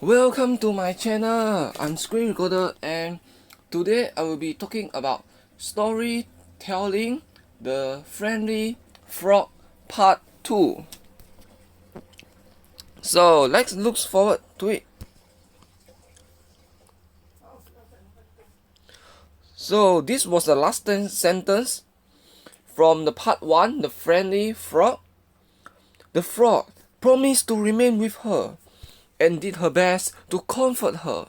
Welcome to my channel. I'm Screen Recorder, and today I will be talking about storytelling the Friendly Frog Part 2. So let's look forward to it. So this was the last sentence from the Part 1, the Friendly Frog. The frog promised to remain with her and did her best to comfort her.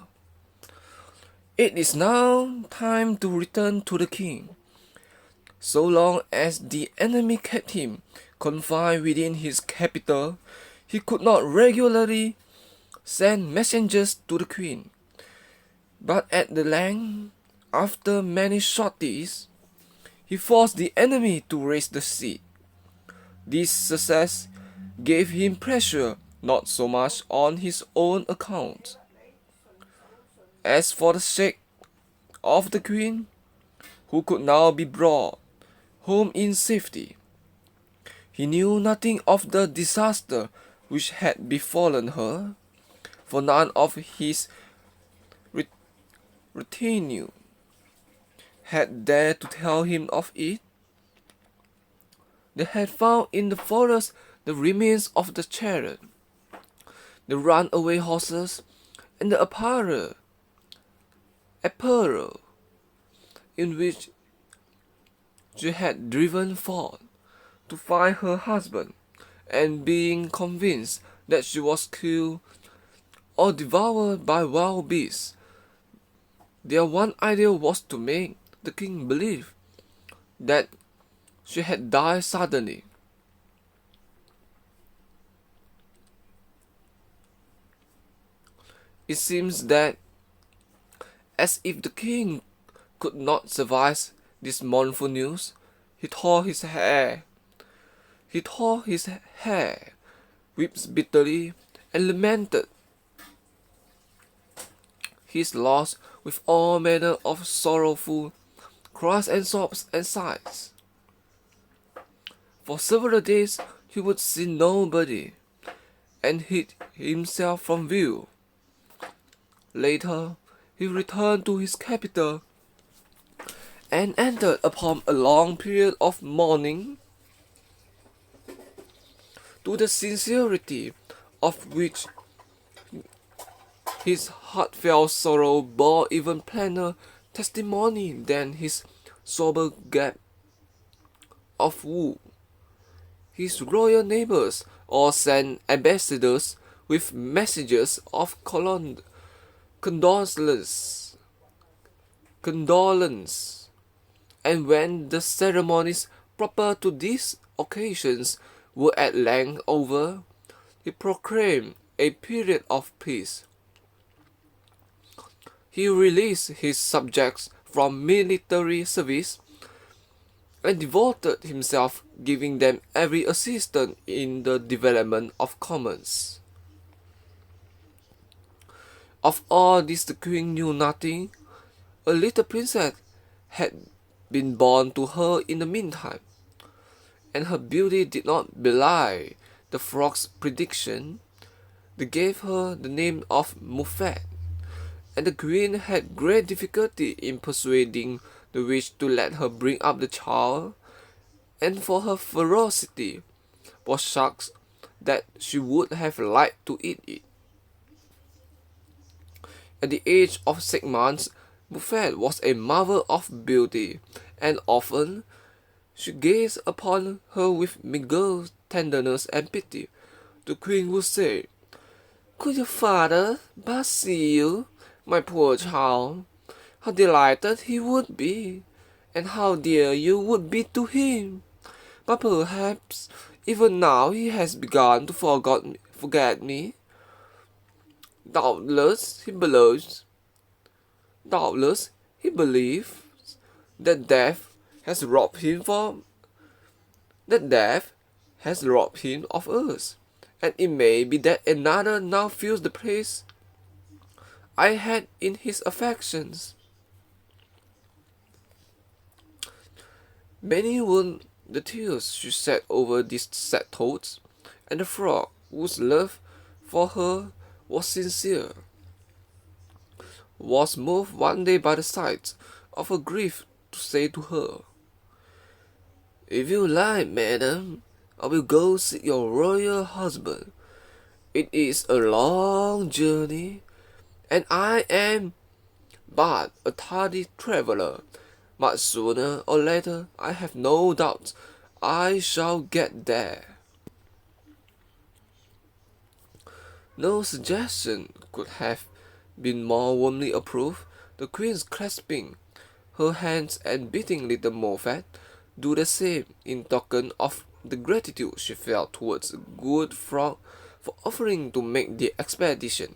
It is now time to return to the king. So long as the enemy kept him confined within his capital, he could not regularly send messengers to the queen. But at the length, after many sorties, he forced the enemy to raise the siege. This success gave him pleasure, not so much on his own account as for the sake of the queen, who could now be brought home in safety. He knew nothing of the disaster which had befallen her, for none of his retinue had dared to tell him of it. They had found in the forest the remains of the chariot, the runaway horses, and the apparel in which she had driven forth to find her husband, and being convinced that she was killed or devoured by wild beasts, their one idea was to make the king believe that she had died suddenly. It seems that, as if the king could not survive this mournful news, he tore his hair, wept bitterly, and lamented his loss with all manner of sorrowful cries and sobs and sighs. For several days he would see nobody, and hid himself from view. Later, he returned to his capital and entered upon a long period of mourning, to the sincerity of which his heartfelt sorrow bore even plainer testimony than his sober gap of woe. His royal neighbors all sent ambassadors with messages of condolence, and when the ceremonies proper to these occasions were at length over, he proclaimed a period of peace. He released his subjects from military service and devoted himself giving them every assistance in the development of commerce. Of all this the queen knew nothing. A little princess had been born to her in the meantime, and her beauty did not belie the frog's prediction. They gave her the name of Muffet, and the queen had great difficulty in persuading the witch to let her bring up the child, and for her ferocity was such that she would have liked to eat it. At the age of 6 months, Muffet was a marvel of beauty, and often she gazed upon her with mingled tenderness and pity. The queen would say, "Could your father but see you, my poor child, how delighted he would be, and how dear you would be to him. But perhaps even now he has begun to forget me. Doubtless he believes that death has robbed him of us, and it may be that another now fills the place I had in his affections." Many were the tears she shed over these sad thoughts, and the frog, whose love for her was sincere, was moved one day by the sight of her grief to say to her, "If you like, madam, I will go seek your royal husband. It is a long journey, and I am but a tardy traveler. But sooner or later, I have no doubt, I shall get there." No suggestion could have been more warmly approved. The queen, clasping her hands and bidding little Moffat do the same in token of the gratitude she felt towards the good frog for offering to make the expedition.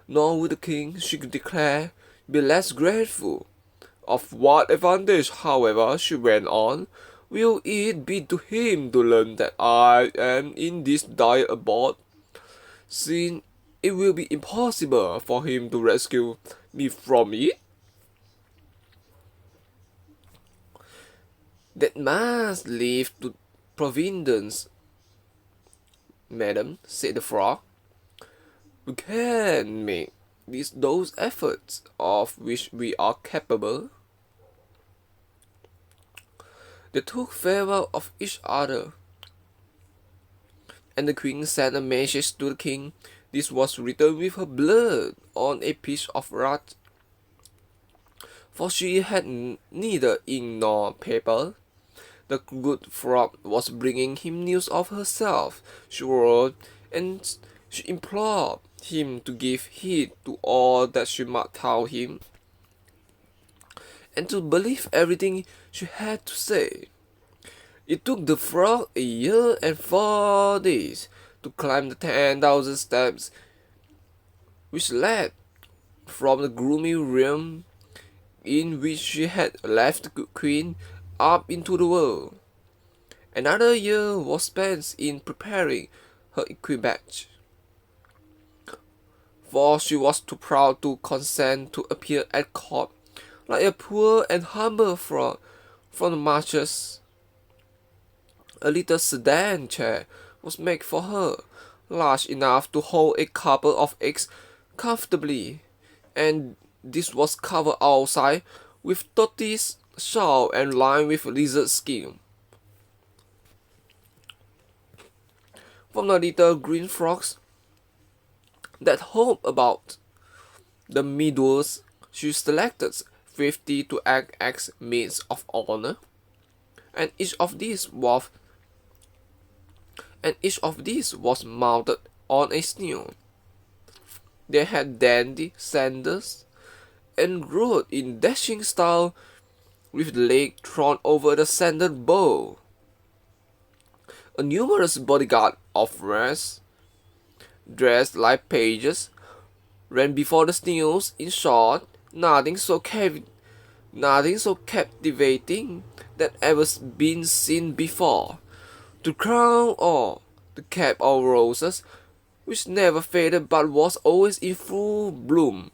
Nor would the king, she declared, be less grateful. "Of what advantage, however," she went on, "will it be to him to learn that I am in this dire abode, seeing it will be impossible for him to rescue me from it?" "That must leave to Providence, madam," said the frog. "We can make those efforts of which we are capable." They took farewell of each other, and the queen sent a message to the king. This was written with her blood on a piece of rock, for she had neither ink nor paper. The good frog was bringing him news of herself, she wrote, and she implored him to give heed to all that she might tell him, and to believe everything she had to say. It took the frog 1 year and 4 days to climb the 10,000 steps which led from the gloomy realm in which she had left the queen up into the world. Another year was spent in preparing her equipage, for she was too proud to consent to appear at court like a poor and humble frog from the marshes. A little sedan chair was made for her, large enough to hold a couple of eggs comfortably, and this was covered outside with tortoise shell and lined with lizard skin. From the little green frogs that hopped about the meadows, she selected 50 to act as maids of honor, and each of these was mounted on a snail. They had dandy sandals and rode in dashing style with the leg thrown over the sandal bow. A numerous bodyguard of rats, dressed like pages, ran before the snails. In short, nothing so captivating that ever been seen before. To crown all, the cap of roses, which never faded but was always in full bloom,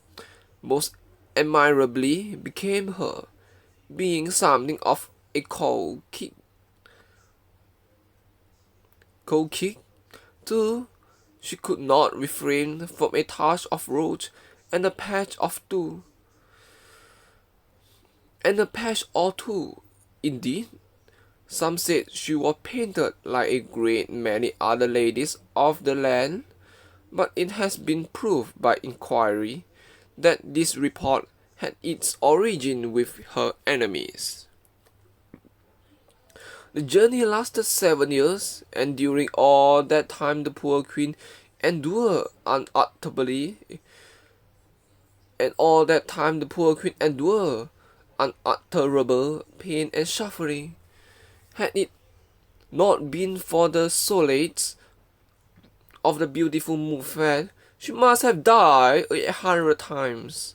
most admirably became her, being something of a cold kick. Too, she could not refrain from a touch of rouge and a patch or two. Indeed, some said she was painted like a great many other ladies of the land, but it has been proved by inquiry that this report had its origin with her enemies. The journey lasted 7 years, and during all that time the poor queen endured unutterable pain and suffering. Had it not been for the solace of the beautiful Moffat, she must have died 100 times.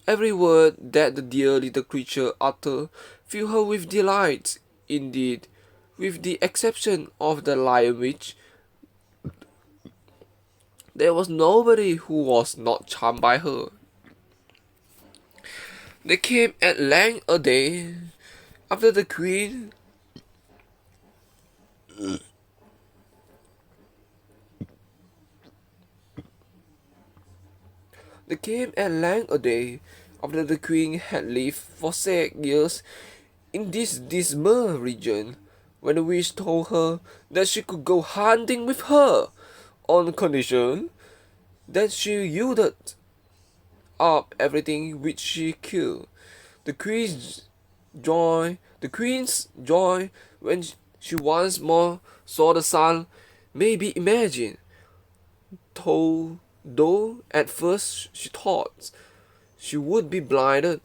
Every word that the dear little creature uttered filled her with delight. Indeed, with the exception of the lion witch, there was nobody who was not charmed by her. There came at length a day after the queen There came at length a day, after the queen had lived for 6 years in this dismal region, when the witch told her that she could go hunting with her, on condition that she yielded up everything which she killed. The queen's joy when she once more saw the sun may be imagined, though at first she thought she would be blinded,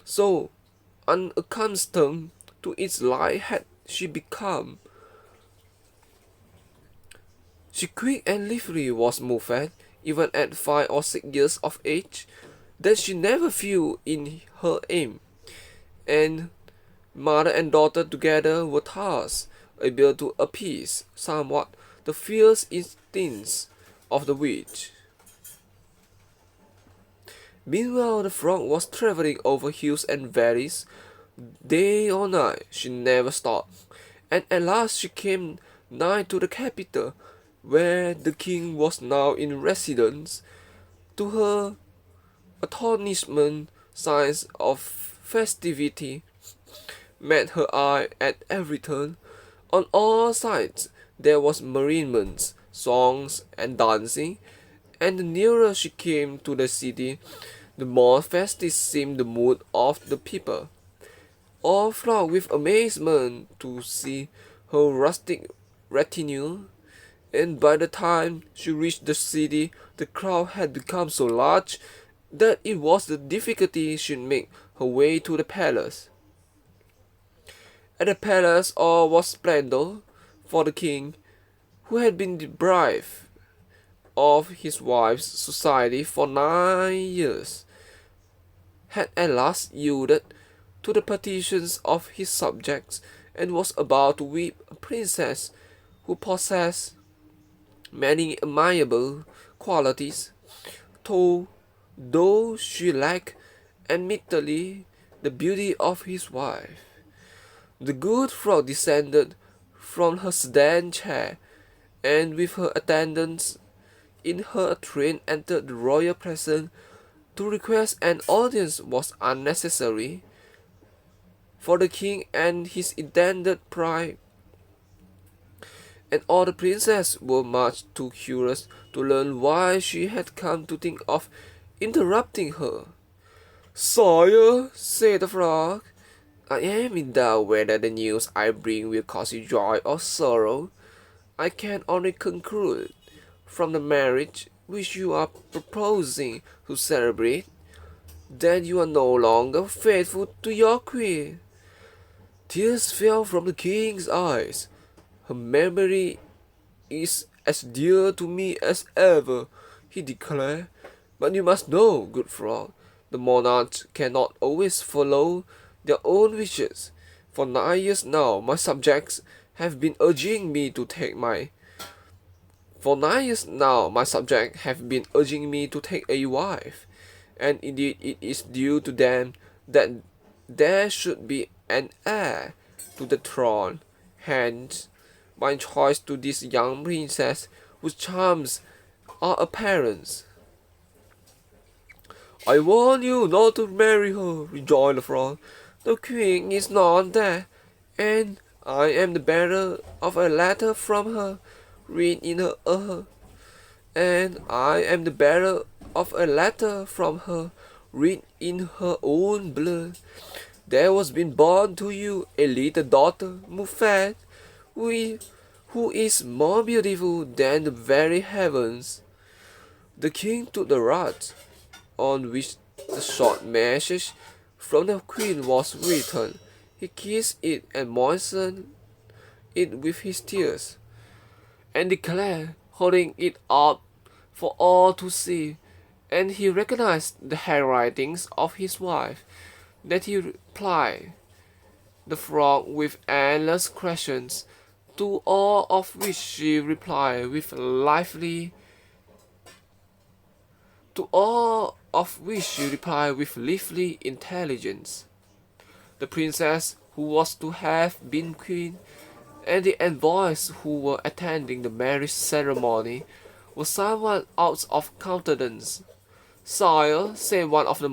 so unaccustomed to its light had she become. She quick and lively was moved, even at 5 or 6 years of age, that she never failed in her aim, and mother and daughter together were thus able to appease somewhat the fierce instincts of the witch. Meanwhile, the frog was travelling over hills and valleys, day or night. She never stopped, and at last she came nigh to the capital, where the king was now in residence. To her astonishment, signs of festivity met her eye at every turn. On all sides there was merriment, songs, and dancing, and the nearer she came to the city, the more festive seemed the mood of the people. All flocked with amazement to see her rustic retinue, and by the time she reached the city, the crowd had become so large that it was the difficulty she make her way to the palace. At the palace all was splendor, for the king, who had been deprived of his wife's society for 9 years, had at last yielded to the petitions of his subjects, and was about to wed a princess who possessed many amiable qualities, though she lacked admittedly the beauty of his wife. The good frog descended from her sedan chair, and with her attendants in her train entered the royal presence. To request an audience was unnecessary, for the king and his intended bride and all the princesses were much too curious to learn why she had come to think of interrupting her. "Sire," said the frog, "I am in doubt whether the news I bring will cause you joy or sorrow. I can only conclude from the marriage which you are proposing to celebrate that you are no longer faithful to your queen." Tears fell from the king's eyes. "Her memory is as dear to me as ever," he declared. "But you must know, good frog, the monarchs cannot always follow their own wishes. For 9 years now, my subjects have been urging me to take a wife, and indeed it is due to them that there should be an heir to the throne. Hence, my choice to this young princess, whose charms are apparent." "I warn you not to marry her," rejoined the frog. "The queen is not dead, and I am the bearer of a letter from her, written in her own blood. There was been born to you a little daughter, Muffet, who is more beautiful than the very heavens." The king took the rod, on which the short message from the queen was written. He kissed it and moistened it with his tears, and declared, holding it up for all to see, and he recognized the handwritings of his wife, that he replied the frog with endless questions, to all of which she replied with lively intelligence. The princess who was to have been queen, and the envoys who were attending the marriage ceremony, were somewhat out of countenance. Sire, said one of the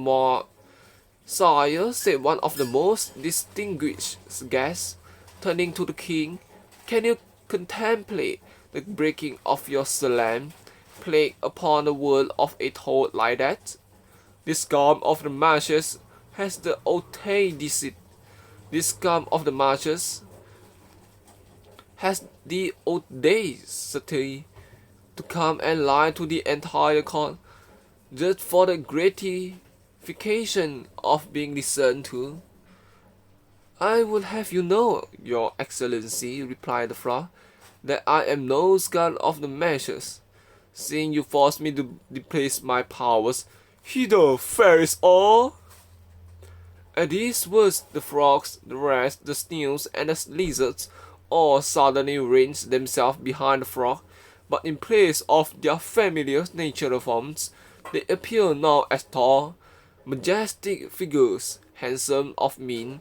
most distinguished guests, turning to the king, can you contemplate the breaking of your solemn plague upon the world of a toad like that? This scum of the marshes has the audacity. This scum of the marshes has the audacity to come and lie to the entire court, just for the gratification of being listened to. I would have you know, your excellency, replied the frog, that I am no scum of the marshes, seeing you force me to displace my powers. Hither, fairest all! At these words, the frogs, the rats, the snails, and the lizards all suddenly ranged themselves behind the frog, but in place of their familiar natural forms, they appear now as tall, majestic figures, handsome of mien,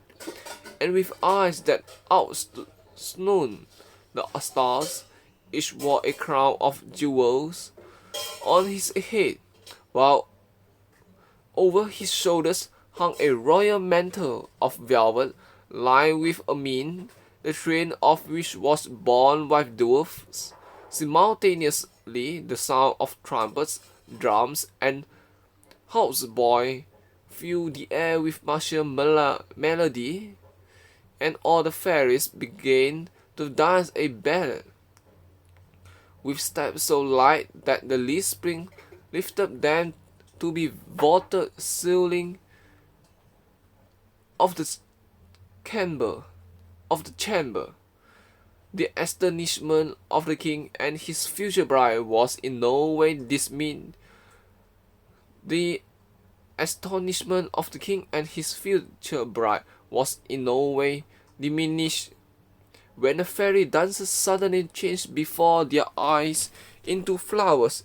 and with eyes that outshone the stars. Each wore a crown of jewels on his head, while over his shoulders hung a royal mantle of velvet lined with ermine, the train of which was borne by dwarfs. Simultaneously, the sound of trumpets, drums, and hautboy filled the air with martial melody, and all the fairies began to dance a ballad, with steps so light that the least spring lifted them to be vaulted ceiling of the chamber. The astonishment of the king and his future bride was in no way diminished. The astonishment of the king and his future bride was in no way diminished when the fairy dances suddenly changed before their eyes into flowers,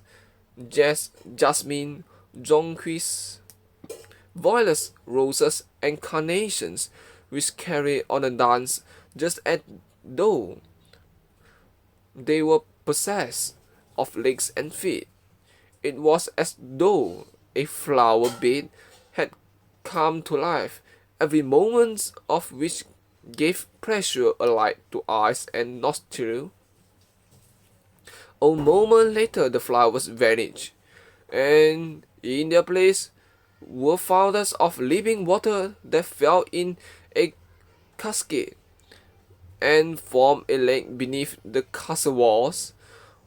jasmine, jonquils, violets, roses, and carnations, which carried on a dance just as though they were possessed of legs and feet. It was as though a flower bed had come to life, every moment of which gave pleasure alike to eyes and nostrils. A moment later the flowers vanished, and in their place were fountains of living water that fell in a cascade and formed a lake beneath the castle walls.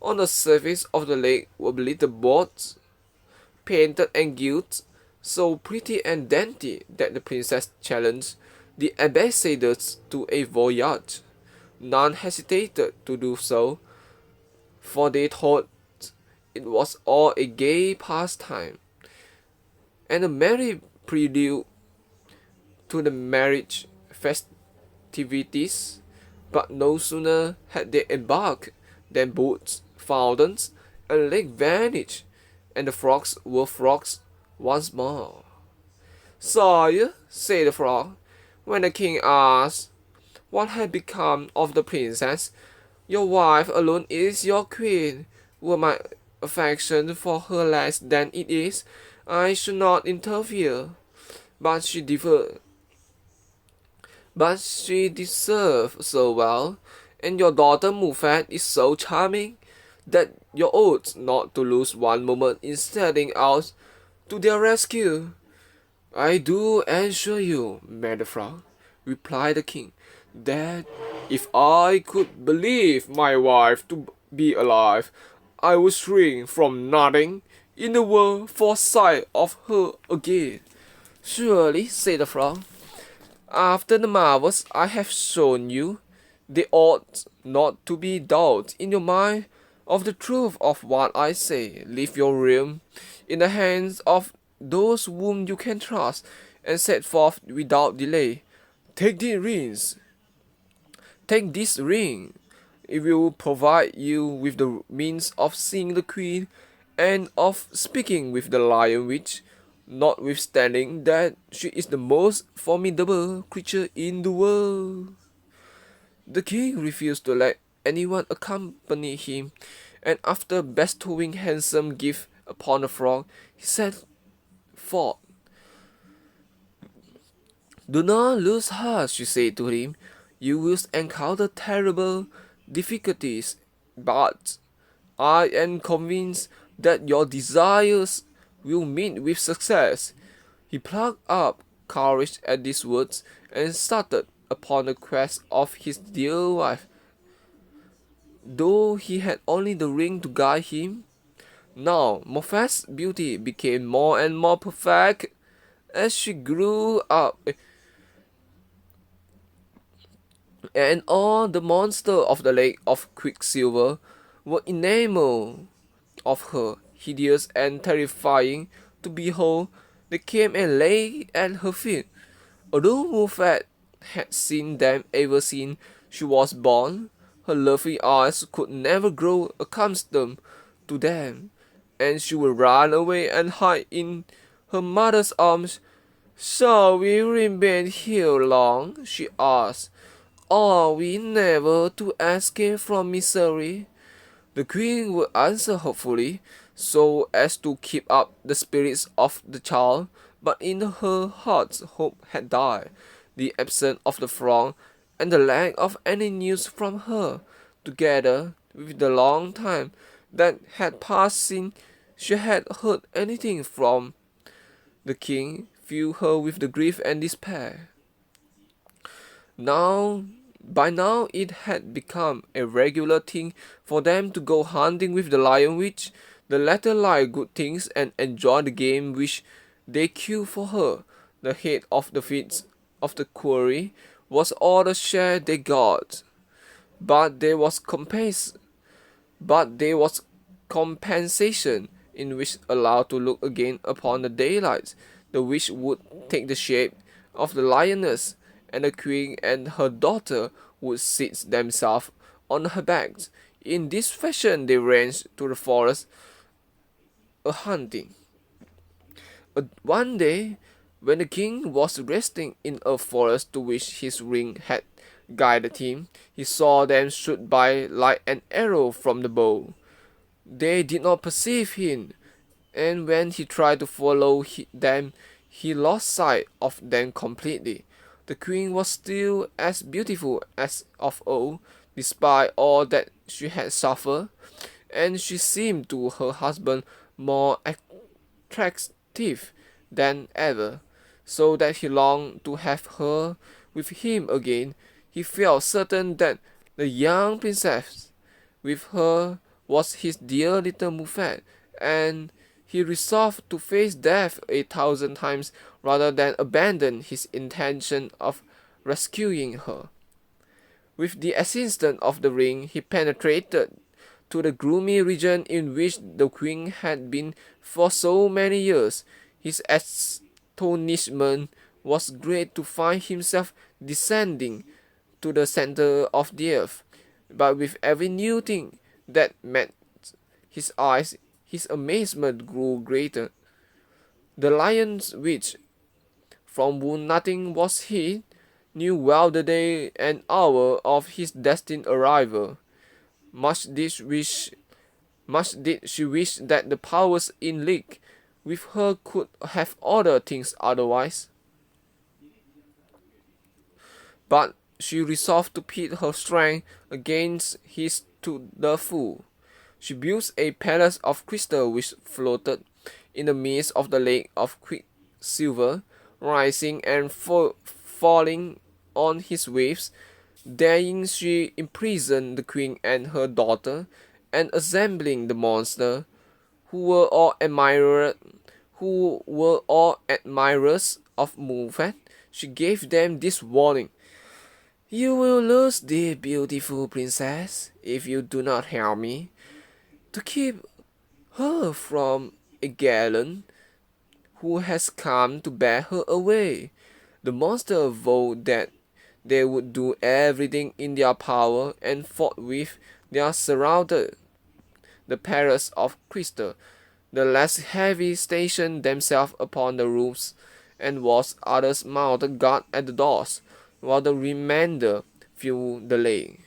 On the surface of the lake were little boats, painted and gilt, so pretty and dainty that the princess challenged the ambassadors to a voyage. None hesitated to do so, for they thought it was all a gay pastime, and a merry prelude to the marriage festivities. But no sooner had they embarked than boats, fountains, and lake vanished, and the frogs were frogs once more. Sire, said the frog, when the king asked what had become of the princess, your wife alone is your queen. Were my affection for her less than it is, I should not interfere. But she deserves so well, and your daughter Mufat is so charming, that you ought not to lose one moment in setting out to their rescue. I do assure you, Madam Frog, replied the king, that if I could believe my wife to be alive, I would shrink from nothing in the world for sight of her again. Surely, said the frog, after the marvels I have shown you, there ought not to be doubt in your mind of the truth of what I say. Leave your realm in the hands of those whom you can trust, and set forth without delay. Take this ring. It will provide you with the means of seeing the queen and of speaking with the lion which, notwithstanding that she is the most formidable creature in the world. The king refused to let anyone accompany him, and after bestowing handsome gifts upon the frog, he set fought. "Do not lose heart," she said to him. "You will encounter terrible difficulties, but I am convinced that your desires will meet with success." He plucked up courage at these words and started upon the quest of his dear wife. Though he had only the ring to guide him, now Moffat's beauty became more and more perfect as she grew up, and all the monsters of the lake of quicksilver were enamored of her, hideous and terrifying to behold. They came and lay at her feet. Although Moffat had seen them ever since she was born, her lovely eyes could never grow accustomed to them, and she would run away and hide in her mother's arms. "Shall we remain here long?" she asked. "Are we never to escape from misery?" The queen would answer hopefully, so as to keep up the spirits of the child, but in her heart hope had died. The absence of the frog and the lack of any news from her, together with the long time that had passed since she had heard anything from the king, filled her with the grief and despair. By now it had become a regular thing for them to go hunting with the lion witch. The latter liked good things and enjoyed the game which they killed for her. The head of the feast of the quarry was all the share they got, but there was compensation in which allowed to look again upon the daylight. The witch would take the shape of the lioness, and the queen and her daughter would seat themselves on her backs. In this fashion they ranged to the forest a-hunting. One day, when the king was resting in a forest to which his ring had guided him, he saw them shoot by like an arrow from the bow. They did not perceive him, and when he tried to follow them, he lost sight of them completely. The queen was still as beautiful as of old, despite all that she had suffered, and she seemed to her husband more attractive than ever, so that he longed to have her with him again. He felt certain that the young princess with her was his dear little Muffet, and he resolved to face death 1,000 times rather than abandon his intention of rescuing her. With the assistance of the ring, he penetrated to the gloomy region in which the queen had been for so many years. His astonishment was great to find himself descending to the center of the earth, but with every new thing that met his eyes, his amazement grew greater. The lion's witch, from whom nothing was hid, knew well the day and hour of his destined arrival. Much did she wish that the powers in league with her could have ordered things otherwise. But she resolved to pit her strength against his to the full. She built a palace of crystal which floated in the midst of the lake of quicksilver, rising and falling on his waves. Therein she imprisoned the queen and her daughter, and assembling the monsters, who were all admirers of Muffet, she gave them this warning: "You will lose the beautiful princess if you do not help me to keep her from a gallant who has come to bear her away." The monsters vowed that they would do everything in their power, and forthwith they surrounded the palace of crystal. The less heavy stationed themselves upon the roofs and walls, others mounted guard at the doors, while the remainder filled the lake.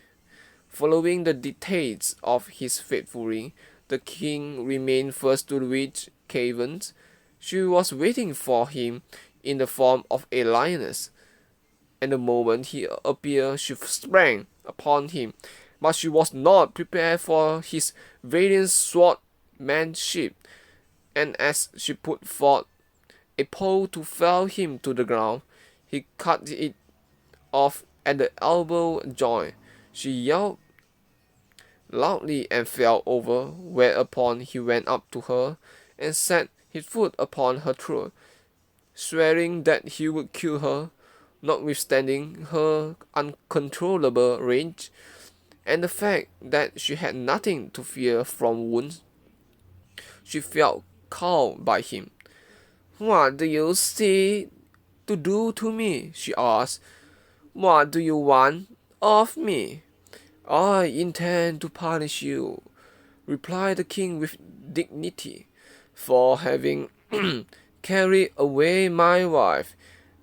Following the dictates of his faithful ring, the king remained first to reach caverns. She was waiting for him in the form of a lioness, and the moment he appeared she sprang upon him, but she was not prepared for his radiant swordsmanship, and as she put forth a paw to fell him to the ground, he cut it off at the elbow joint. She yelled loudly and fell over, whereupon he went up to her and set his foot upon her throat, swearing that he would kill her. Notwithstanding her uncontrollable rage, and the fact that she had nothing to fear from wounds, she felt cowed by him. "What do you seek to do to me?" she asked. "What do you want of me?" "I intend to punish you," replied the king with dignity, "for having carried away my wife.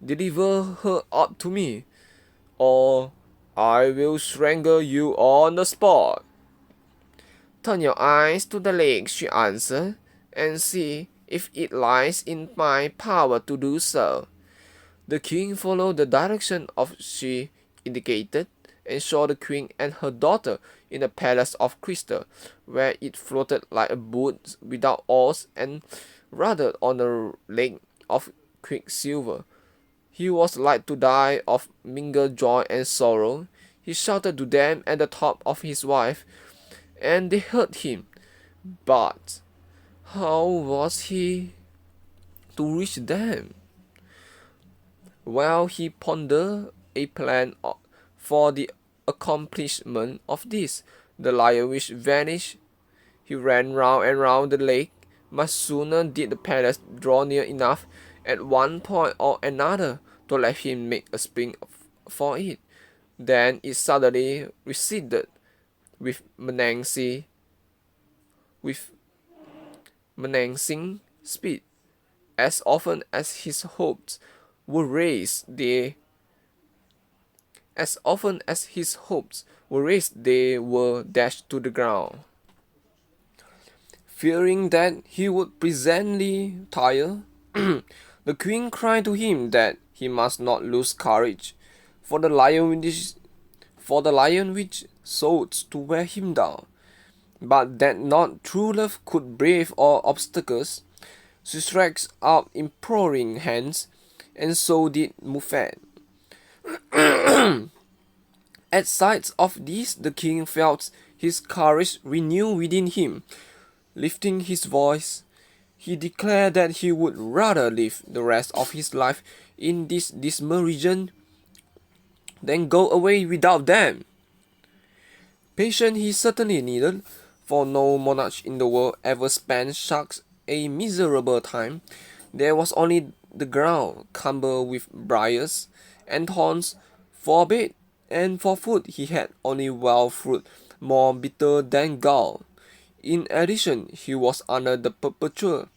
Deliver her up to me, or I will strangle you on the spot." "Turn your eyes to the lake," she answered, "and see if it lies in my power to do so." The king followed the direction she indicated, and saw the queen and her daughter in a palace of crystal, where it floated like a boat without oars and ruddered on a lake of quicksilver. He was like to die of mingled joy and sorrow. He shouted to them at the top of his voice, and they heard him. But how was he to reach them? While he pondered a plan for the accomplishment of this, the lion which vanished. He ran round and round the lake. Much sooner did the palace draw near enough at one point or another to let him make a spring for it. Then it suddenly receded with menacing speed. As often as his hopes were raised, they were dashed to the ground. Fearing that he would presently tire, the queen cried to him that he must not lose courage, for the lion which sought to wear him down, but that not true love could brave all obstacles. She stretched out imploring hands, and so did Muffet. At sight of this, the king felt his courage renew within him. Lifting his voice, he declared that he would rather live the rest of his life in this dismal region than go away without them. Patience he certainly needed, for no monarch in the world ever spent such a miserable time. There was only the ground cumbered with briars and thorns for bed, and for food he had only wild fruit more bitter than gall. In addition, he was under the perpetual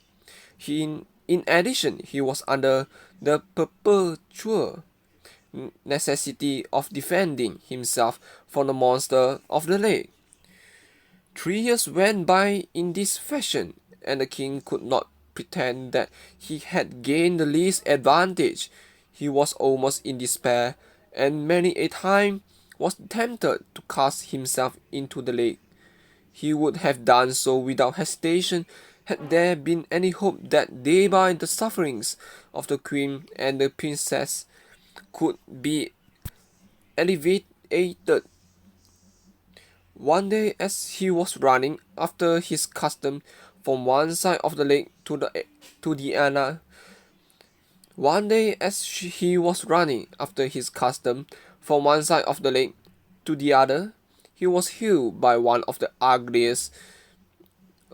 necessity of defending himself from the monster of the lake. 3 years went by in this fashion, and the king could not pretend that he had gained the least advantage. He was almost in despair, and many a time was tempted to cast himself into the lake. He would have done so without hesitation had there been any hope that thereby the sufferings of the queen and the princess could be alleviated. One day, as he was running after his custom from one side of the lake to the other, he was healed by one of the ugliest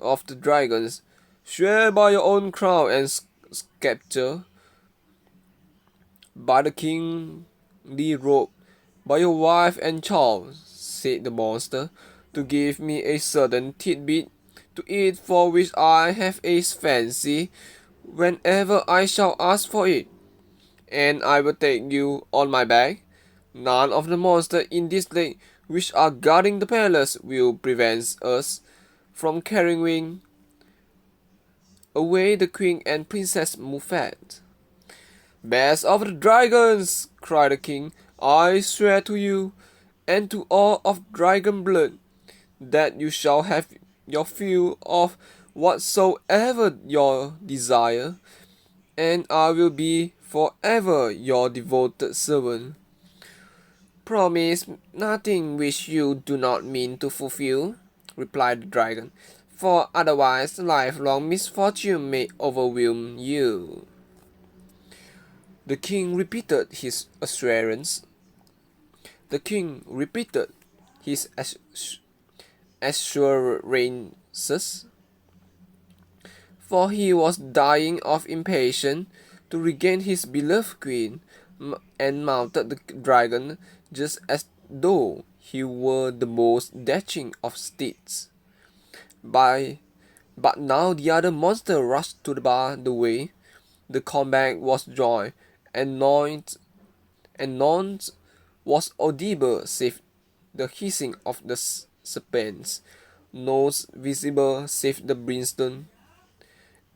of the dragons. "Swear by your own crown and scepter, by the kingly robe, by your wife and child," said the monster, "to give me a certain tidbit to eat for which I have a fancy whenever I shall ask for it, and I will take you on my back. None of the monsters in this lake which are guarding the palace will prevent us from carrying away the queen and Princess Muffet. "Best of the dragons!" cried the king, "I swear to you, and to all of dragon blood, that you shall have your fill of whatsoever your desire, and I will be forever your devoted servant." "Promise nothing which you do not mean to fulfill," replied the dragon, "for otherwise lifelong misfortune may overwhelm you." The king repeated his assurances, for he was dying of impatience to regain his beloved queen, and mounted the dragon just as though he were the most dashing of steeds. But now the other monster rushed to bar the way. The combat was joy, and none was audible save the hissing of the serpents, nose visible save the brimstone,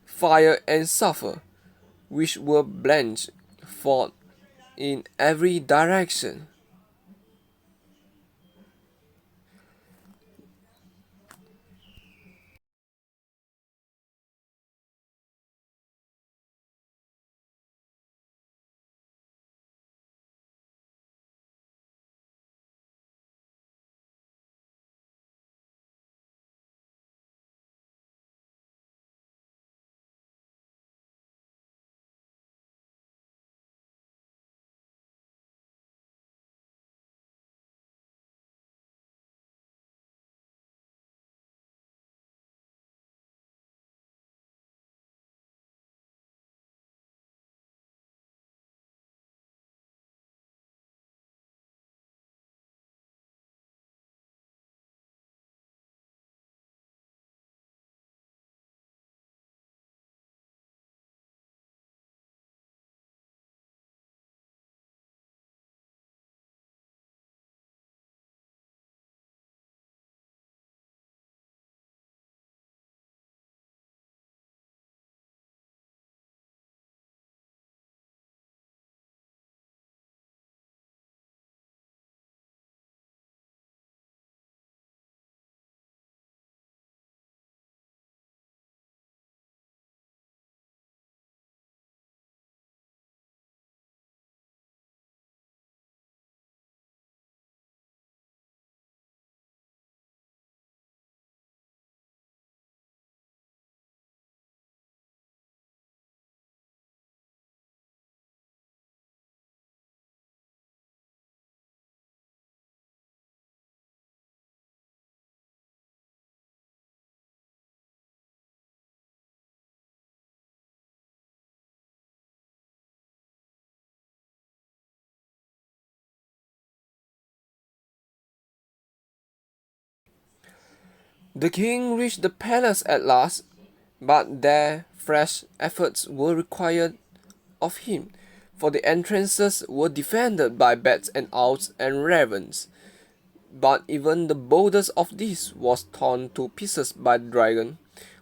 fire and sulphur, which were blanched forth in every direction. The king reached the palace at last, but there fresh efforts were required of him, for the entrances were defended by bats and owls and ravens. But even the boldest of these was torn to pieces by the dragon,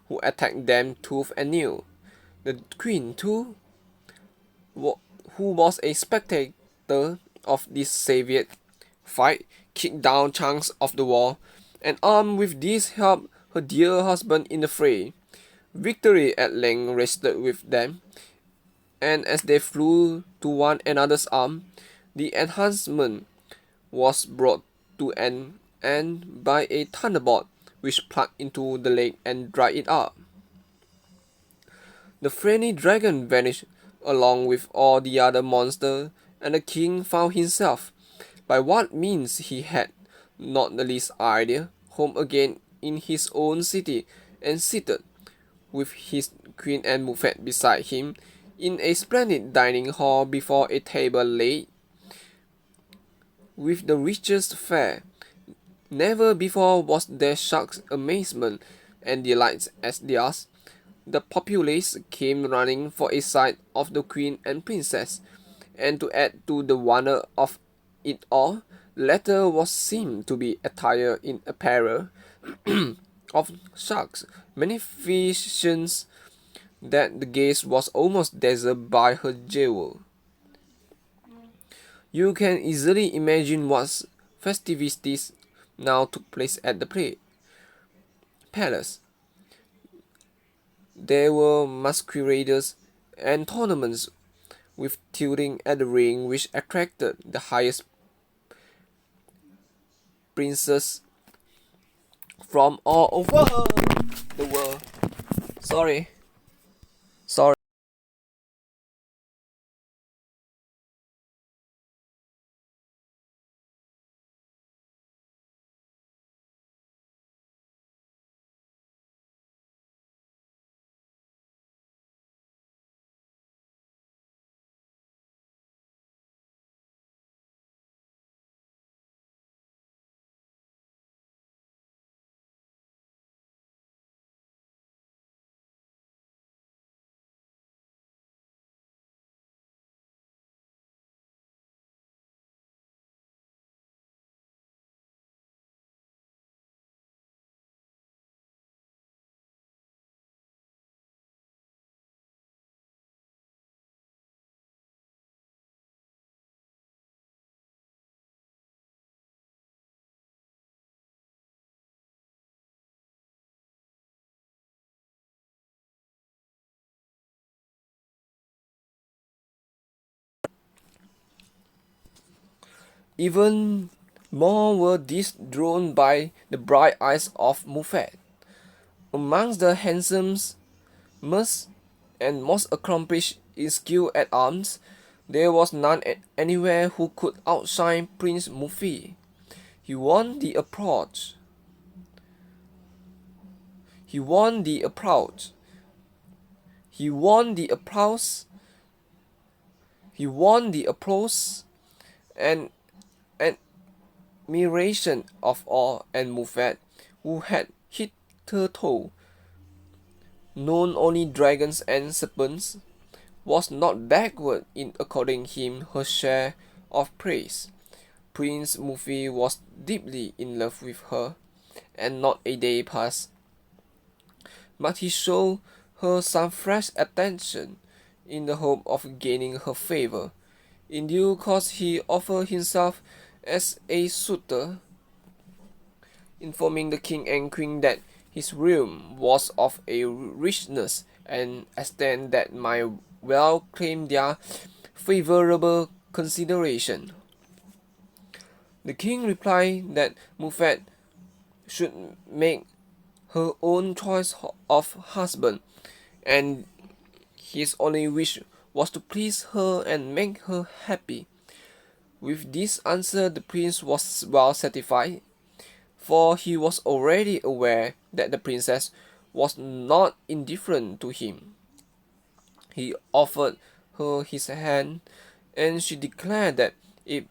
who attacked them tooth and nail. The queen, too, who was a spectator of this savage fight, kicked down chunks of the wall, and armed with these helped her dear husband in the fray. Victory at length rested with them, and as they flew to one another's arms, the enhancement was brought to an end by a thunderbolt which plucked into the lake and dried it up. The friendly dragon vanished along with all the other monsters, and the king found himself, by what means he had not the least idea, home again in his own city, and seated, with his queen and Muffet beside him, in a splendid dining hall before a table laid with the richest fare. Never before was there such amazement and delight as theirs. The populace came running for a sight of the queen and princess, and to add to the wonder of it all, the latter was seen to be attired in apparel of sharks, magnificent that the gaze was almost dazzled by her jewel. You can easily imagine what festivities now took place at the palace. There were masquerades and tournaments with tilting at the ring which attracted the highest princes from all over the world. Sorry. Even more were these drawn by the bright eyes of Muffet. Amongst the handsomest and most accomplished in skill at arms, there was none anywhere who could outshine Prince Muffet. He won the applause. He won the applause. He won the applause. He won the applause and admiration of all, and Muffet, who had hitherto known only dragons and serpents, was not backward in according him her share of praise. Prince Muffet was deeply in love with her, and not a day passed but he showed her some fresh attention in the hope of gaining her favor. In due course he offered himself as a suitor, informing the king and queen that his realm was of a richness and extent that might well claim their favorable consideration. The king replied that Muffet should make her own choice of husband, and his only wish was to please her and make her happy. With this answer the prince was well satisfied, for he was already aware that the princess was not indifferent to him. He offered her his hand, and she declared that if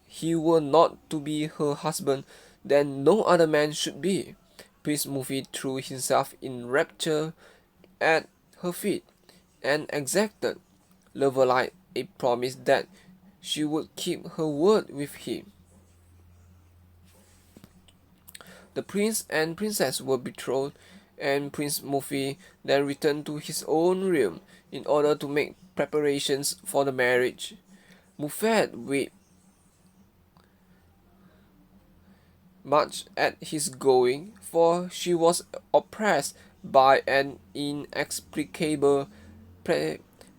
he were not to be her husband, then no other man should be. Prince Muffet threw himself in rapture at her feet, and exacted, lover-like, a promise that she would keep her word with him. The prince and princess were betrothed, and Prince Muffet then returned to his own realm in order to make preparations for the marriage. Muffet wept much at his going, for she was oppressed by an inexplicable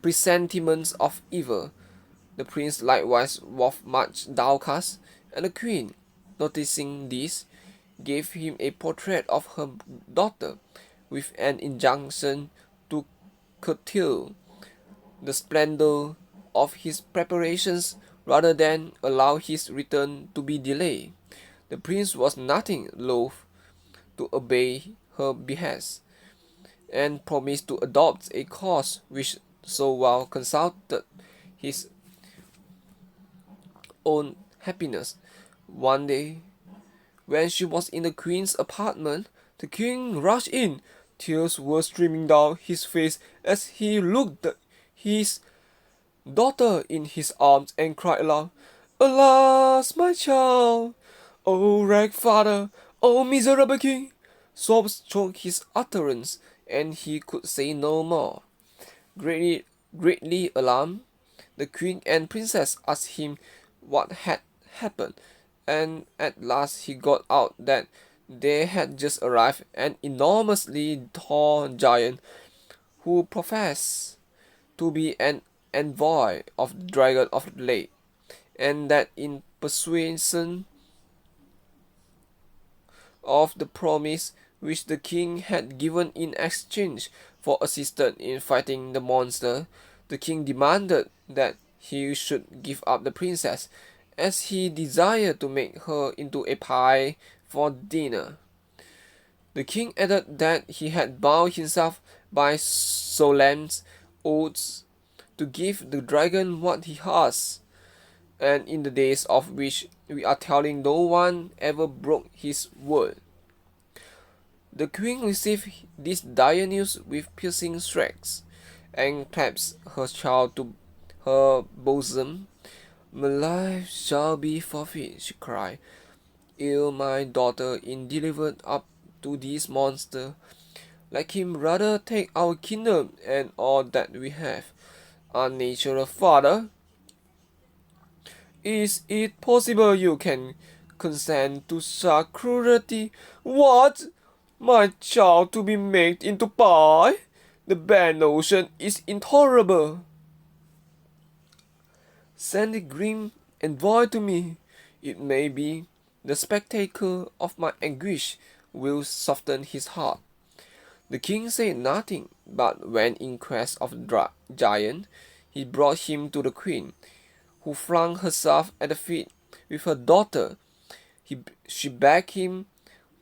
presentiment of evil. The prince likewise was much downcast, and the queen, noticing this, gave him a portrait of her daughter, with an injunction to curtail the splendor of his preparations rather than allow his return to be delayed. The prince was nothing loath to obey her behest, and promised to adopt a course which so well consulted his own happiness. One day, when she was in the queen's apartment, the king rushed in. Tears were streaming down his face as he looked at his daughter in his arms and cried aloud, "Alas, my child! O wretched father! O miserable king!" Sobs choked his utterance. and he could say no more. Greatly alarmed, the queen and princess asked him what had happened, and at last he got out that there had just arrived an enormously tall giant who professed to be an envoy of the dragon of the lake, and that in persuasion of the promise which the king had given in exchange for assistance in fighting the monster, the king demanded that he should give up the princess, as he desired to make her into a pie for dinner. The king added that he had bound himself by solemn oaths to give the dragon what he asked, and in the days of which we are telling, no one ever broke his word. The queen received this dire news with piercing shrieks, and clasped her child to her bosom. "My life shall be forfeit," she cried, "ere my daughter is delivered up to this monster. Let him rather take our kingdom and all that we have. Unnatural father, is it possible you can consent to such cruelty? What? My child to be made into pie? The bare notion is intolerable. Send the grim envoy to me. It may be the spectacle of my anguish will soften his heart." The king said nothing, but went in quest of the giant. He brought him to the queen, who flung herself at the feet with her daughter. She begged him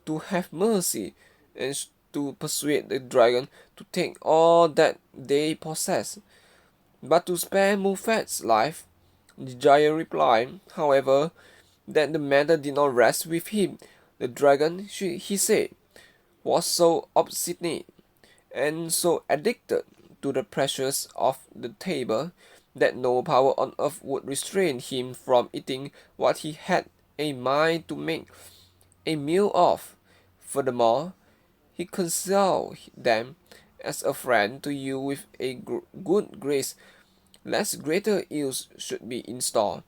to have mercy and to persuade the dragon to take all that they possess, but to spare Mufat's life. The giant replied, however, that the matter did not rest with him. The dragon, he said, was so obstinate and so addicted to the pleasures of the table that no power on earth would restrain him from eating what he had a mind to make a meal of. Furthermore, he consoled them as a friend to you with a good grace, lest greater ills should be in store.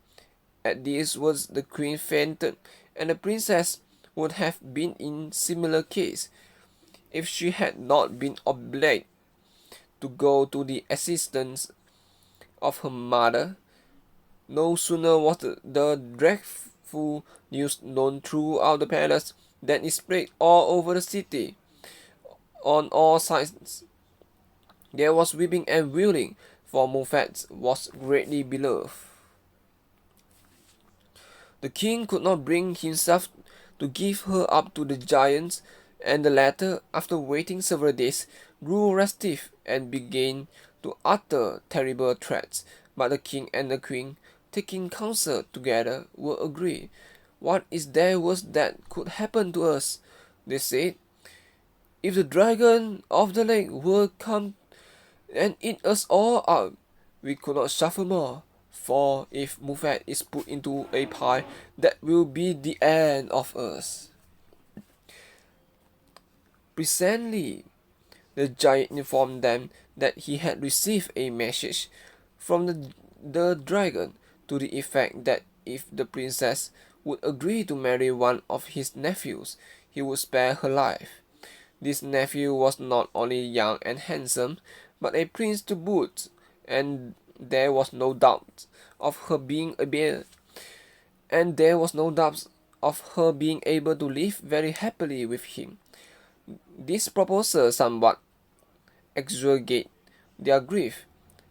At these words the queen fainted, and the princess would have been in similar case, if she had not been obliged to go to the assistance of her mother. No sooner was the dreadful news known throughout the palace than it spread all over the city. On all sides there was weeping and wailing, for Mufat was greatly beloved. The king could not bring himself to give her up to the giants, and the latter, after waiting several days, grew restive and began to utter terrible threats. But the king and the queen, taking counsel together, were agreed. "What is there worse that could happen to us?" they said. "If the dragon of the lake were come and eat us all up, we could not suffer more. For if Mufat is put into a pie, that will be the end of us." Presently, the giant informed them that he had received a message from the dragon to the effect that if the princess would agree to marry one of his nephews, he would spare her life. This nephew was not only young and handsome, but a prince to boot, and there was no doubt of her being able to live very happily with him. This proposal somewhat exaggerated their grief,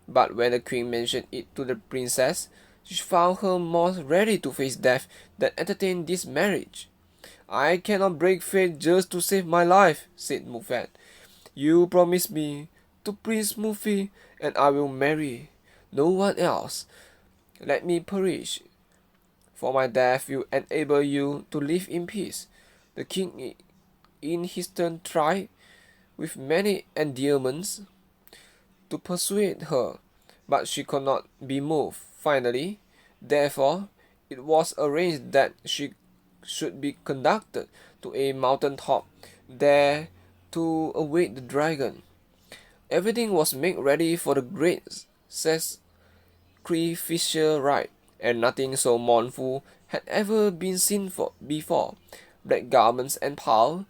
but when the queen mentioned it to the princess, she found her more ready to face death than entertain this marriage. "I cannot break faith just to save my life," said Mufat. "You promised me to Prince Mufi, and I will marry no one else. Let me perish, for my death will enable you to live in peace." The king in his turn tried, with many endearments, to persuade her, but she could not be moved. Finally, therefore, it was arranged that she should be conducted to a mountain top. There, to await the dragon. Everything was made ready for the great sacrificial rite, and nothing so mournful had ever been seen before. Black garments and pale,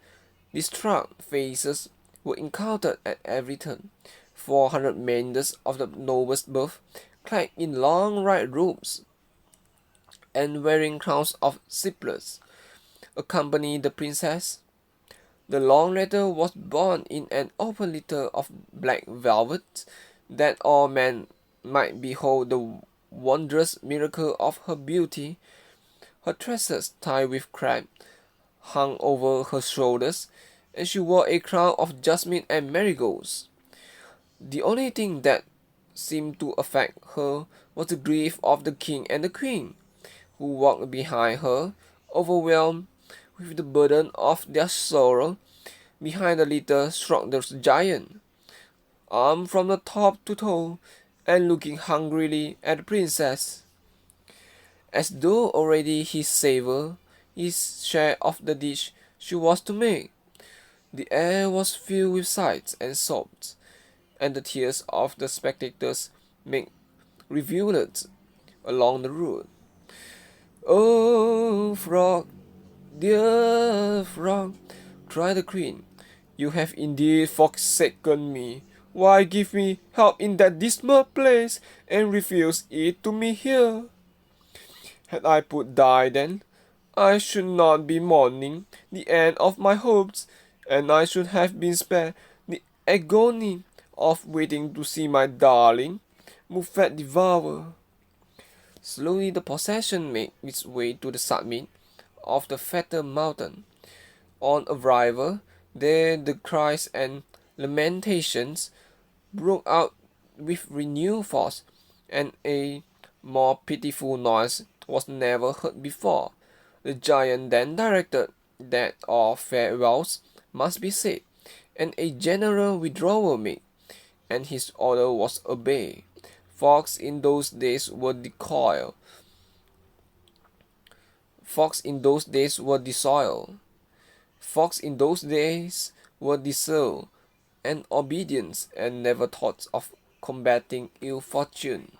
distraught faces were encountered at every turn. 400 maidens of the noblest birth, clad in long white robes and wearing crowns of cypress, accompanied the princess. The long letter was borne in an open litter of black velvet, that all men might behold the wondrous miracle of her beauty. Her tresses, tied with crape, hung over her shoulders, and she wore a crown of jasmine and marigolds. The only thing that seemed to affect her was the grief of the king and the queen, who walked behind her, overwhelmed with the burden of their sorrow. Behind the litter strode the giant, armed from the top to toe, and looking hungrily at the princess, as though already he savoured his share of the dish she was to make. The air was filled with sighs and sobs, and the tears of the spectators made rivulets along the road. "Oh, frog, dear frog," cried the queen, "you have indeed forsaken me. Why give me help in that dismal place, and refuse it to me here? Had I put die then, I should not be mourning the end of my hopes, and I should have been spared the agony of waiting to see my darling Muffet devour." Slowly the procession made its way to the summit of the fatal mountain. On arrival, there the cries and lamentations broke out with renewed force, and a more pitiful noise was never heard before. The giant then directed that all farewells must be said, and a general withdrawal made, and his order was obeyed. Fox in those days were decoy. Fox in those days were disloyal. Fox in those days were disloyal and obedience, and never thought of combating ill fortune.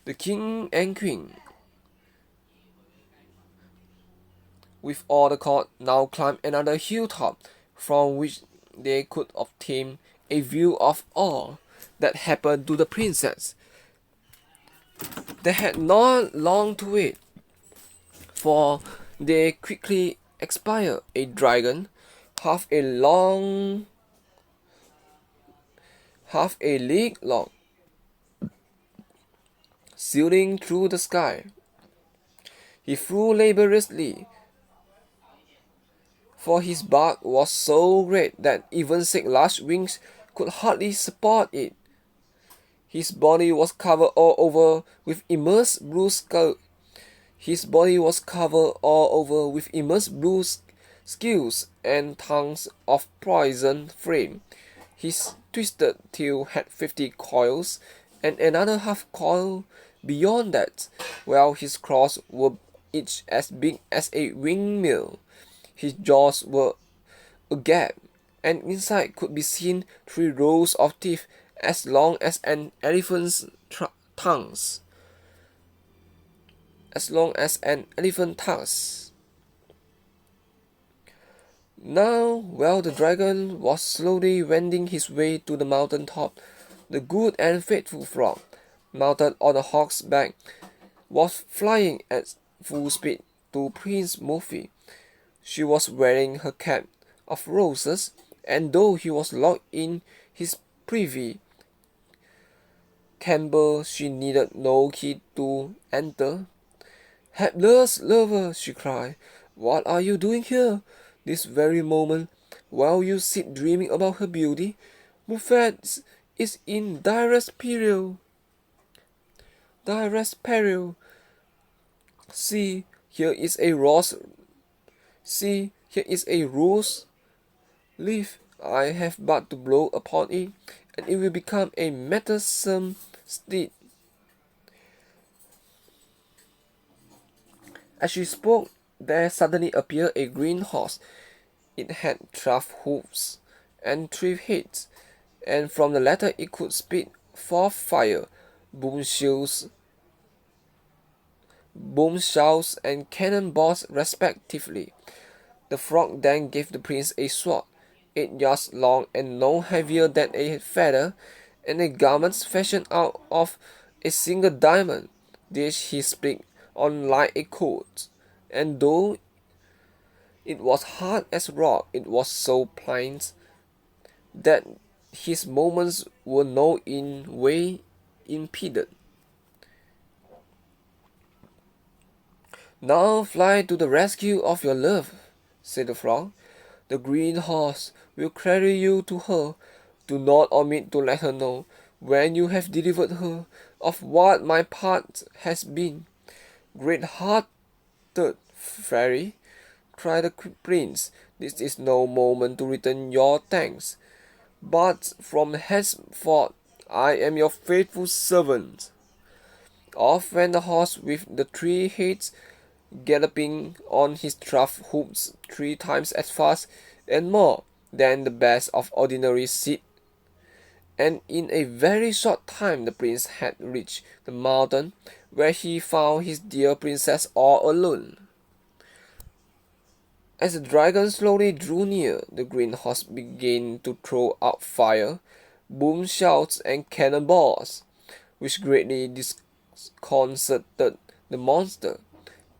The king and queen, with all the court, now climbed another hilltop, from which they could obtain a view of all that happened to the princess. They had not long to wait, for they quickly expired. A dragon, half a league long, sailing through the sky. He flew laboriously, for his bulk was so great that even 6 large wings could hardly support it. His body was covered all over with immense blue scales and tongues of poison flame. His twisted tail had 50 coils, and another half coil beyond that, while his claws were each as big as a windmill. His jaws were agape, and inside could be seen 3 rows of teeth as long as an elephant's tongues. Now, while the dragon was slowly wending his way to the mountain top, the good and faithful frog, mounted on a hawk's back, was flying at full speed to Prince Muffet. She was wearing her cap of roses, and though he was locked in his privy chamber, she needed no key to enter. "Hapless lover," she cried, "what are you doing here, this very moment, while you sit dreaming about her beauty? Muffet is in direst peril. See, here is a rose leaf. I have but to blow upon it, and it will become a mettlesome steed." As she spoke, there suddenly appeared a green horse, It had 12 hoofs and 3 heads, and from the latter it could spit forth fire, boom shouts, and cannonballs respectively. The frog then gave the prince a sword, 8 yards long and no heavier than a feather, and a garment fashioned out of a single diamond. This he split on like a coat, and though it was hard as rock, it was so plain that his movements were no way impeded. "Now fly to the rescue of your love," said the frog. "The green horse will carry you to her. Do not omit to let her know, when you have delivered her, of what my part has been." "Great-hearted fairy," cried the prince, "this is no moment to return your thanks, but from henceforth I am your faithful servant." Off went the horse with the 3 heads, galloping on his 12 hoofs 3 times as fast and more than the best of ordinary steed, and in a very short time the prince had reached the mountain, where he found his dear princess all alone. As the dragon slowly drew near, the green horse began to throw out fire, boom shouts, and cannonballs, which greatly disconcerted the monster.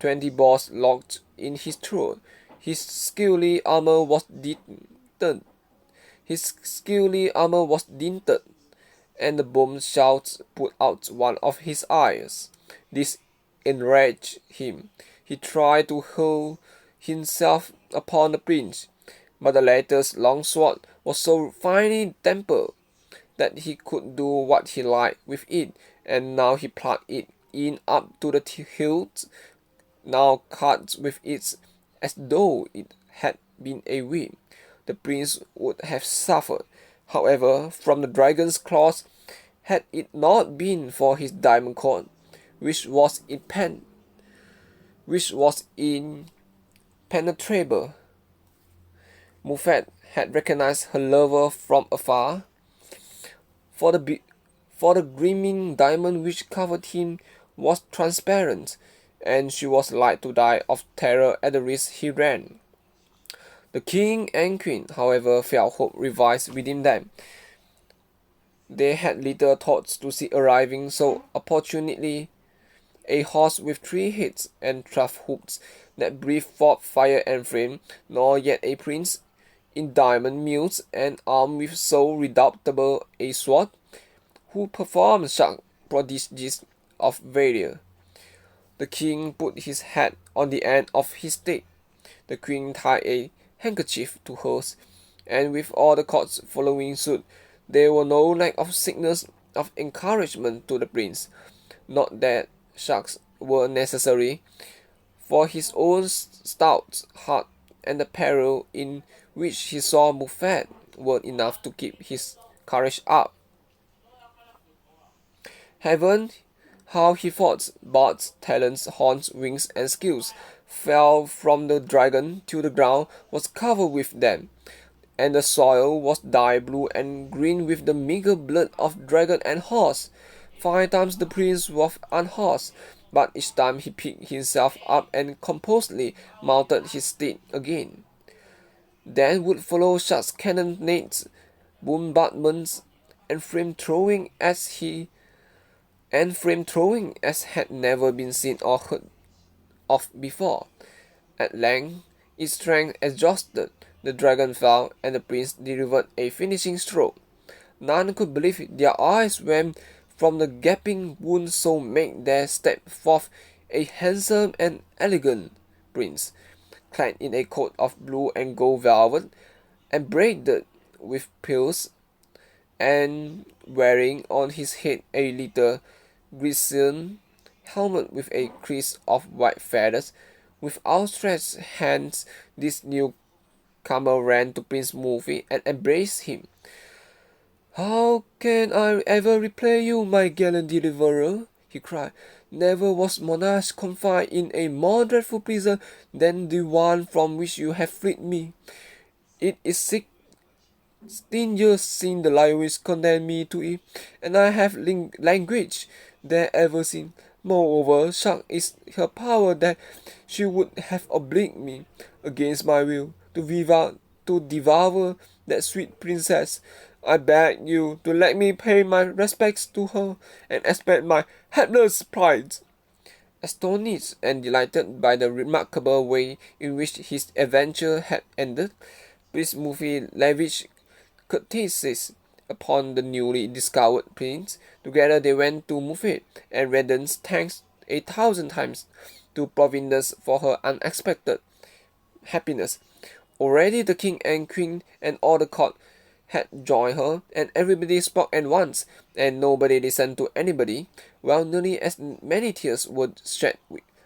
20 balls lodged in his throat. His skilly armor was dinted, and the boom shouts put out one of his eyes. This enraged him. He tried to hurl himself upon the prince, but the latter's long sword was so finely tempered that he could do what he liked with it, and now he plucked it in up to the hilt, now cut with it as though it had been a whip. The prince would have suffered, however, from the dragon's claws, had it not been for his diamond cord, which was impenetrable. Muffet had recognized her lover from afar, for the gleaming diamond which covered him was transparent, and she was like to die of terror at the risk he ran. The king and queen, however, felt hope rise within them. They had little thought to see arriving so opportunely a horse with 3 heads and 12 hoofs that breathed forth fire and flame, nor yet a prince in diamond mules and armed with so redoubtable a sword, who performed such prodigies of valor. The king put his hat on the end of his stick. The queen tied a handkerchief to hers, and with all the courts following suit, there were no lack of signals of encouragement to the prince. Not that such were necessary, for his own stout heart and the peril in which he saw Muffet were enough to keep his courage up. Heaven, how he fought! Bards, talons, horns, wings, and scales fell from the dragon till the ground was covered with them, and the soil was dyed blue and green with the mingled blood of dragon and horse. 5 times the prince was unhorsed, but each time he picked himself up and composedly mounted his steed again. Then would follow such cannonades, bombardments, and flame throwing as had never been seen or heard of before. At length, its strength exhausted, the dragon fell, and the prince delivered a finishing stroke. None could believe their eyes when from the gaping wound so made there stepped forth a handsome and elegant prince, clad in a coat of blue and gold velvet, embroidered with pearls, and wearing on his head a little Grecian helmet with a crest of white feathers. With outstretched hands, this newcomer ran to Prince Muffet and embraced him. "How can I ever repay you, my gallant deliverer?" he cried. "Never was monarch confined in a more dreadful prison than the one from which you have freed me. It is 16 years since the lions condemned me to it, and I have languished there ever since. Moreover, such is her power that she would have obliged me, against my will, to devour that sweet princess. I beg you to let me pay my respects to her, and expect my helpless pride. Astonished and delighted by the remarkable way in which his adventure had ended, Prince Mufi lavished courtesies upon the newly discovered prince. Together they went to Mufid and rendered thanks 1,000 times to Providence for her unexpected happiness. Already the king and queen and all the court had joined her, and everybody spoke at once, and nobody listened to anybody, while nearly as many tears were shed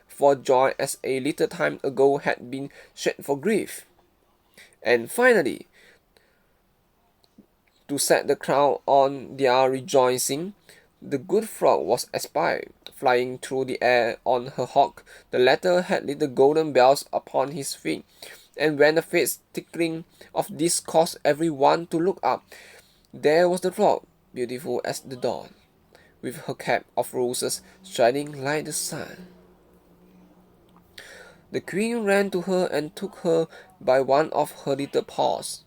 for joy as a little time ago had been shed for grief. And finally, to set the crown on their rejoicing, the good frog was espied, flying through the air on her hawk. The latter had little golden bells upon his feet, and when the faint tinkling of this caused every one to look up, there was the frog, beautiful as the dawn, with her cap of roses shining like the sun. The queen ran to her and took her by one of her little paws.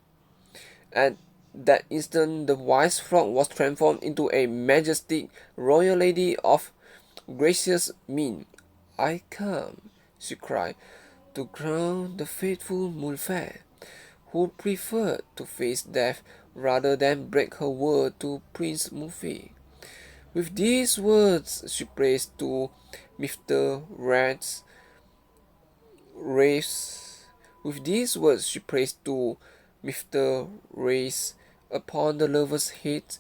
At that instant the wise frog was transformed into a majestic royal lady of gracious mien. "I come," she cried, "to crown the faithful Mulfair, who preferred to face death rather than break her word to Prince Mufi." With these words she praised to Mr. Race upon the lover's head,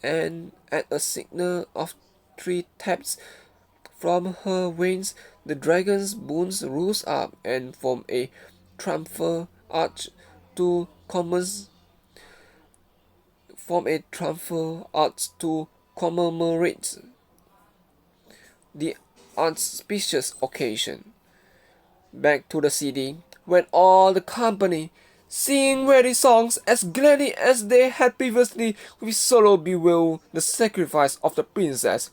and at a signal of 3 taps from her wings, the dragon's bones rose up and formed a triumphal arch to commemorate the auspicious occasion. Back to the city went all the company, singing wedding songs as gladly as they had previously, with sorrow bewailed the sacrifice of the princess.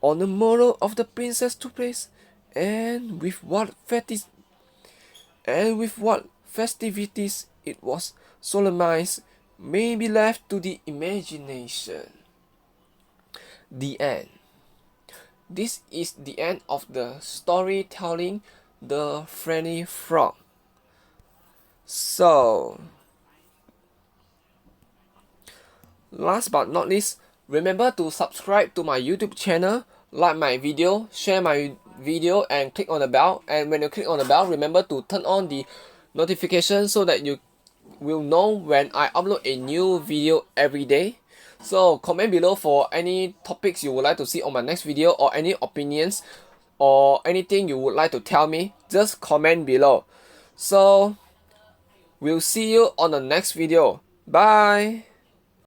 On the morrow of the princess took place, and with what festivities it was solemnized may be left to the imagination. The end. This is the end of the storytelling, The Friendly Frog. So, last but not least, remember to subscribe to my YouTube channel, like my video, share my video, and click on the bell. And when you click on the bell, remember to turn on the notification so that you will know when I upload a new video every day. So comment below for any topics you would like to see on my next video, or any opinions or anything you would like to tell me. Just comment below. So we'll see you on the next video. Bye.